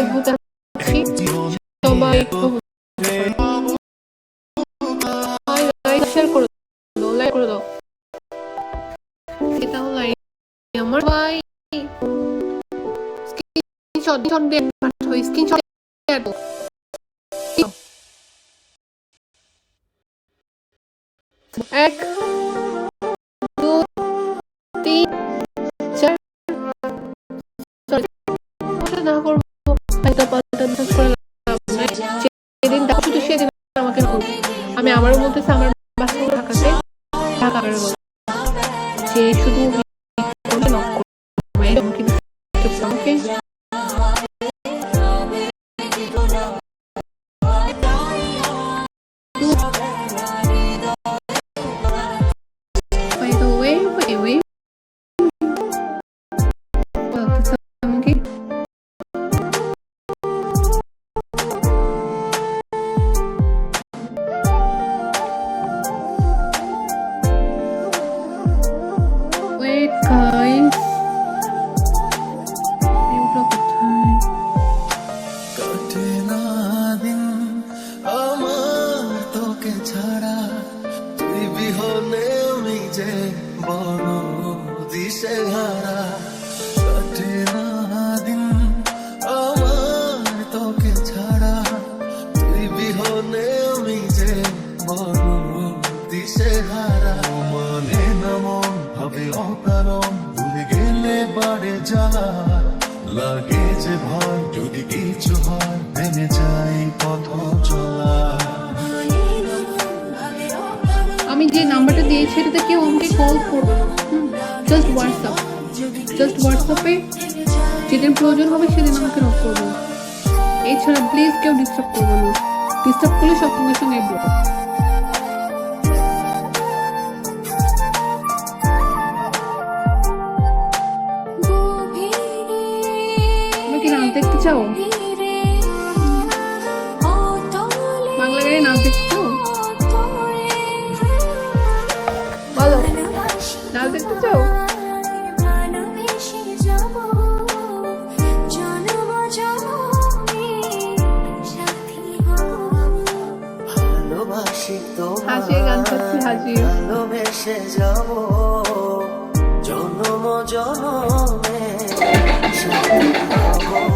ফেসবুকে আছি, সবাই একটু শেয়ার করে দাও, লাইক করে দাও। এটা হলো আমার ভাই স্ক্রিনশট দিয়ে পাঠাও, স্ক্রিনশট দাও। এক দুই তিন চার না করবো পাল্টা পাল্টা বিশ্বাস করে যেদিন দেখো শুধু সেদিন আমাকে করবো। আমি আমারও বলতেছি আমার বাসা ঢাকাতে, ঢাকা বলবো যে শুধু নক করবো আমাকে by the way, বলতেছে আমাকে wait guys, এগুলো কোথায়? কাটে না দিন আমার তোকে ছাড়া, তুই বিহনে আমি যে বড় দিশেহারা। কাটে না দিন আমার তোকে ছাড়া, তুই বিহনে আমি যে বড় দিশেহারা। মানে না মন ভাবে অকারণ, ভুলে গেলে বাড়ে জ্বালা লাগে যে ভয়, যদি কিছু হয় ভেঙে যাই পথ চলা। আমি যে নাম্বারটা দিয়েছি এটাতে কেউ আমাকে কল করবে, জাস্ট হোয়াটসঅ্যাপে যেদিন প্রয়োজন হবে সেদিন আমাকে নক করবো। এছাড়া প্লিজ কেউ ডিস্টার্ব করবো না, ডিস্টার্ব করলে সঙ্গে সঙ্গে ব্লক। তুমি কি নাচ দেখতে চাও? বাংলা গানে নাচ দেখতে চাও? বলো, নাচ দেখতে চাও? হাসিয়ে গান করছি, হাসিয়ে ভালোবেসে যাব জনম জনমে সাথী হব।